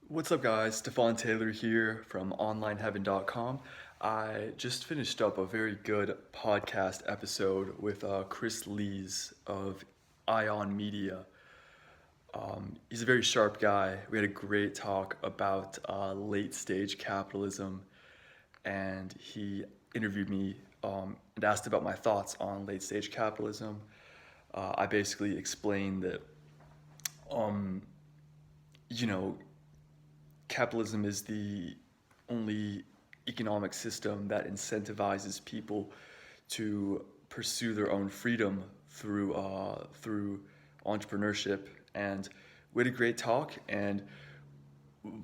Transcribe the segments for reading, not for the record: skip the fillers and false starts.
What's up, guys? Stefan Taylor here from onlineheaven.com. I just finished up a very good podcast episode with Chris Lees of Ion Media. He's a very sharp guy. We had a great talk about late stage capitalism, and he interviewed me and asked about my thoughts on late stage capitalism. I basically explained that, um, you know, capitalism is the only economic system that incentivizes people to pursue their own freedom through entrepreneurship. And we had a great talk, and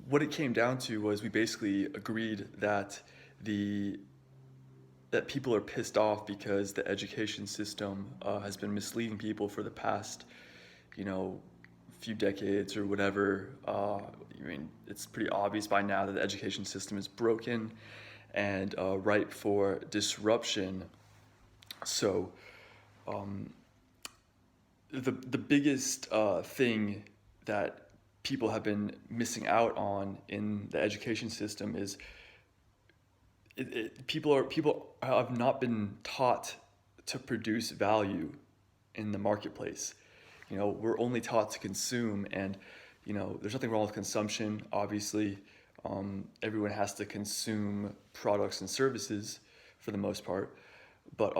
what it came down to was we basically agreed that the that people are pissed off because the education system has been misleading people for the past, you know, few decades or whatever. It's pretty obvious by now that the education system is broken and ripe for disruption. So, the biggest thing that people have been missing out on in the education system is people have not been taught to produce value in the marketplace. We're only taught to consume, and there's nothing wrong with consumption. Obviously, everyone has to consume products and services for the most part, but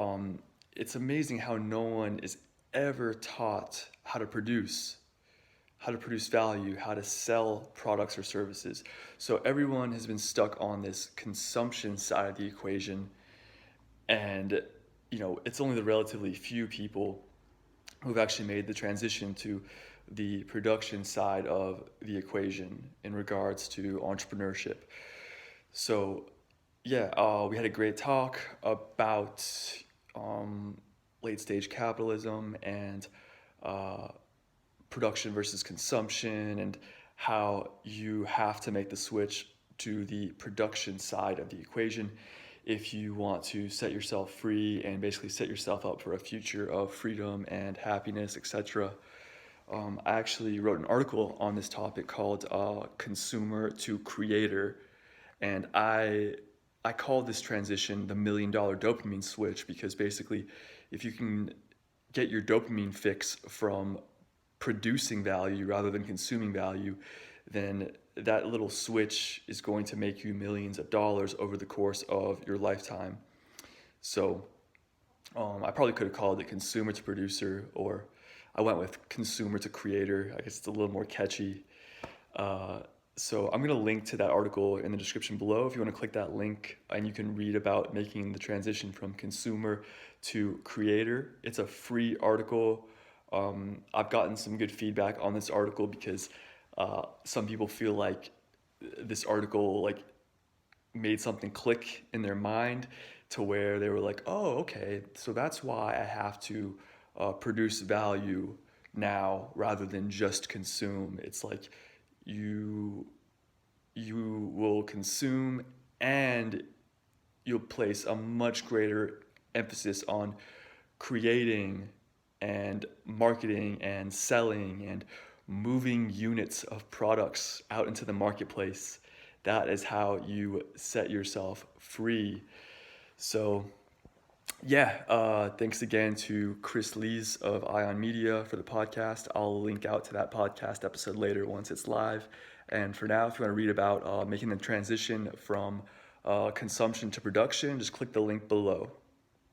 it's amazing how no one is ever taught how to produce value, how to sell products or services. So everyone has been stuck on this consumption side of the equation, and it's only the relatively few people who've actually made the transition to the production side of the equation in regards to entrepreneurship. So, yeah, we had a great talk about late stage capitalism and uh, production versus consumption, and how you have to make the switch to the production side of the equation if you want to set yourself free and basically set yourself up for a future of freedom and happiness, etc. I actually wrote an article on this topic called Consumer to Creator, and I call this transition the $1,000,000 dopamine switch, because basically, if you can get your dopamine fix from producing value rather than consuming value, then that little switch is going to make you millions of dollars over the course of your lifetime. So I probably could have called it consumer to producer, or I went with consumer to creator. I guess it's a little more catchy. Uh, so I'm going to link to that article in the description below if you want to click that link, and you can read about making the transition from consumer to creator. It's a free article. I've gotten some good feedback on this article because some people feel like this article made something click in their mind, to where they were like, oh, okay, so that's why I have to produce value now rather than just consume. It's like you you will consume, and you'll place a much greater emphasis on creating and marketing and selling and moving units of products out into the marketplace. That is how you set yourself free. So, yeah, thanks again to Chris Lees of Ion Media for the podcast. I'll link out to that podcast episode later once it's live. And for now, if you want to read about making the transition from consumption to production, just click the link below.